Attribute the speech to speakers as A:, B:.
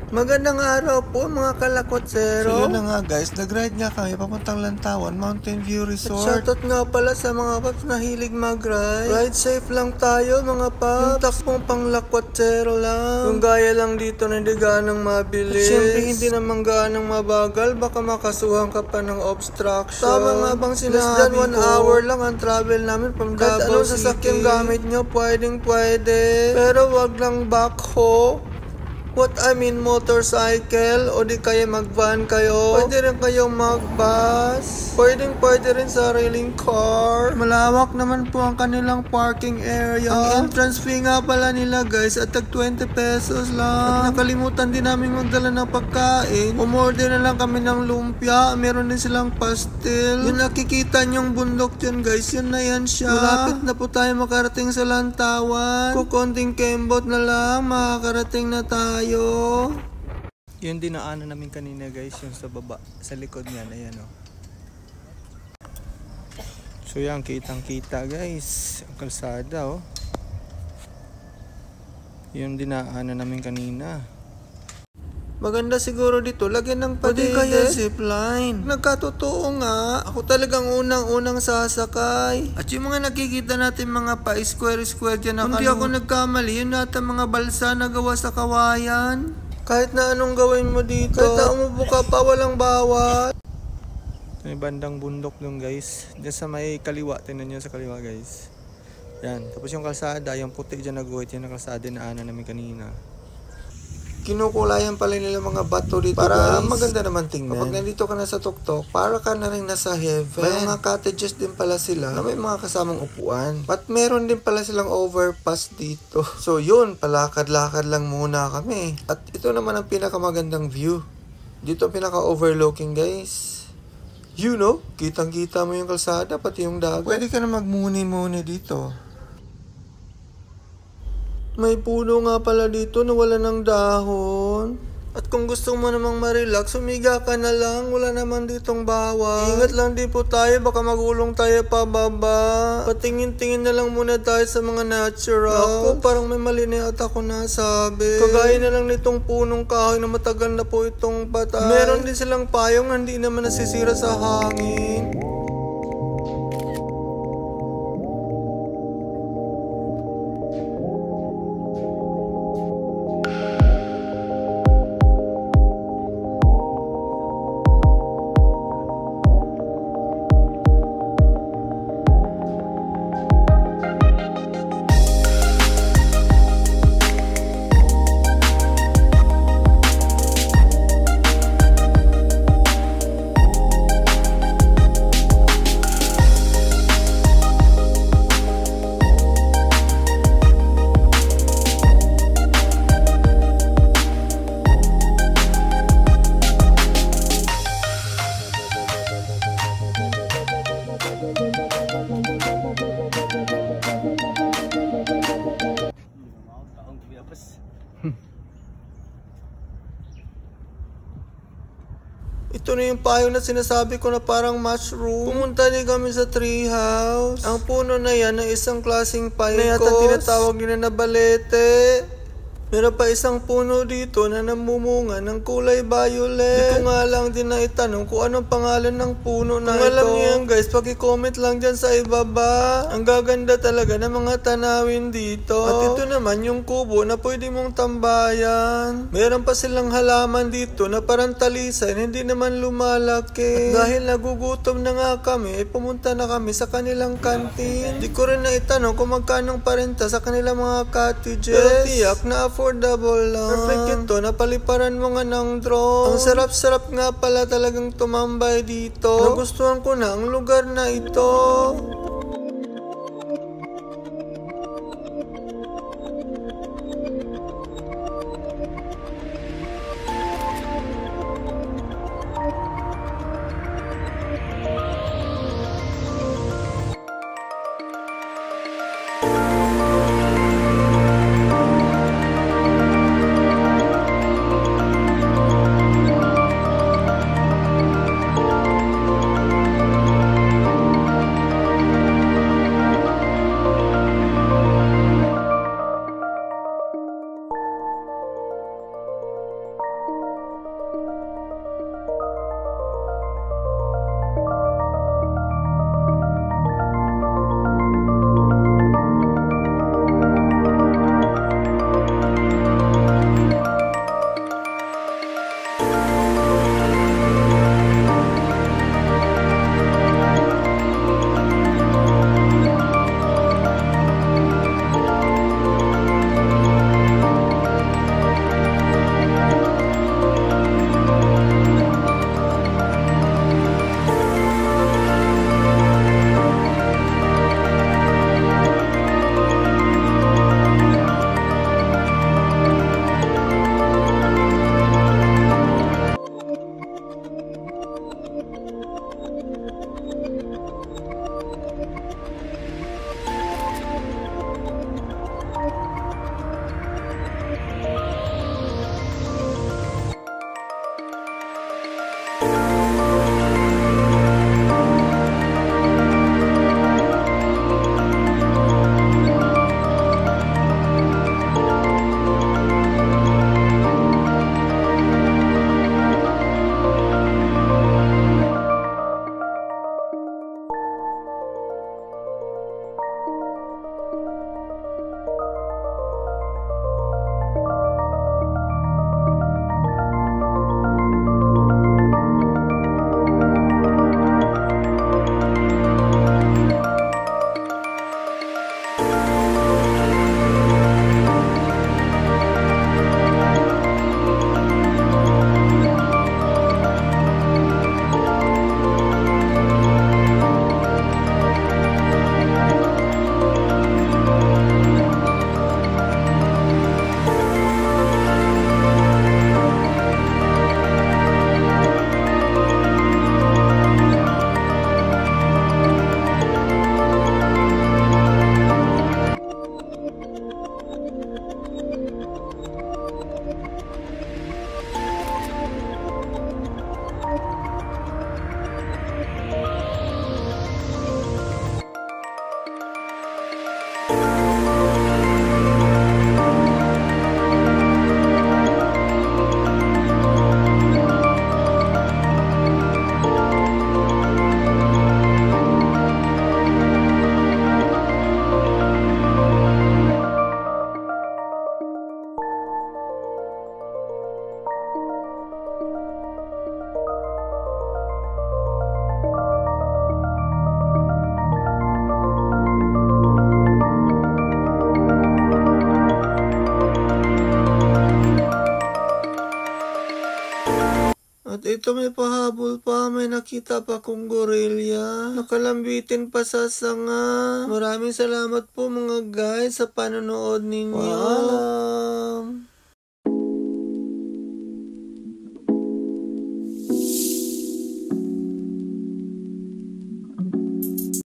A: Magandang araw po mga kalakotsero.
B: So yun na nga guys, nag-ride nga kami papuntang Lantawan, Mountain View Resort.
A: Shoutout nga pala sa mga paps na hilig mag-ride. Ride safe lang tayo mga paps. Yung takbong pang lakotsero lang. Yung gaya lang dito na hindi ganang mabilis. At syempre hindi naman ganang mabagal, baka makasuhan ka pa ng obstruction. Tama nga bang sinabi ko? Less than 1 hour lang ang travel namin from Davao City. Kahit anong sasakyan gamit nyo, pwedeng pwede. Pero wag lang backhoe. What I mean motorcycle o di kaya mag-van kayo. Pwede rin kayong mag-bus. Pwede rin sariling car. Malawak naman po ang kanilang parking area. Ang entrance fee nga pala nila guys at tag 20 pesos lang. At nakalimutan din namin magdala ng pagkain. Umorder na lang kami ng lumpia. Meron din silang pastil. Yung nakikita nyong bundok dyan guys, yun na yan siya. Malapit na po tayo makarating sa Lantawan. Kukonting kembot na lang, makakarating na tayo.
B: Yung dinaanan namin kanina guys, yung sa baba, sa likod niyan, ayan o. So yan, kitang kita guys, ang kalsada o. Yung dinaanan namin kanina.
A: Maganda siguro dito, lagyan ng padede. Pwede kaya zipline. Nagkatotoo nga, ako talagang unang sasakay. At yung mga nakikita natin mga pa-square dyan na hindi ako nagkamali, yun nata mga balsa na gawa sa kawayan. Kahit na anong gawin mo dito, kahit na umupo ka pa, walang bawat.
B: May bandang bundok dun guys. Diyan sa may kaliwa, tingnan nyo sa kaliwa guys. Yan, tapos yung kalsada, yung puti dyan nag-uwit, yan ang kalsada na ana namin kanina.
A: Kinukulayan pala nila mga bato dito para guys. Maganda naman tingnan. Kapag nandito ka na sa tuktok, para ka na rin nasa heaven. May mga cottages din pala sila na may mga kasamang upuan. At meron din pala silang overpass dito. So yun, palakad-lakad lang muna kami. At ito naman ang pinakamagandang view. Dito pinaka-overlooking guys. You know, kitang-kita mo yung kalsada pati yung dagat. Pwede ka na magmuni-muni dito. May puno nga pala dito na wala ng dahon. At kung gusto mo namang ma-relax, humiga ka na lang. Wala naman ditong bawal. Ingat lang din po tayo, baka magulong tayo pababa. Patingin-tingin na lang muna tayo sa mga natural. Ako, parang may mali na yata ako nasabi. Kagaya na lang nitong punong kahoy na matagal na po itong patay. Meron din silang payong na hindi naman nasisira sa hangin. Ito na yung payo na sinasabi ko na parang mushroom. Pumunta din kami sa tree house. Ang puno na yan ay isang klaseng paycos na yata tinatawag nila na balete. Meron pa isang puno dito na namumunga ng kulay violet. Di ko nga lang din naitanong kung anong pangalan ng puno na ito. Kung alam niyo yan guys, paki-comment lang dyan sa ibaba. Ang gaganda talaga ng mga tanawin dito. At ito naman yung kubo na pwede mong tambayan. Meron pa silang halaman dito na parang talisay na hindi naman lumalaki. At dahil nagugutom na nga kami, pumunta na kami sa kanilang kantin. Di ko rin naitanong kung magkanong parenta sa kanilang mga cottages. Pero tiyak na affordable lang. Perfect ito, napaliparan mo nga ng drone. Ang sarap-sarap nga pala talagang tumambay dito. Nagustuhan ko na ang lugar na ito. At ito may pahabol pa, may nakita pa kong gorilya. Nakalambitin pa sa sanga. Maraming salamat po mga guys sa panonood ninyo. Paalam!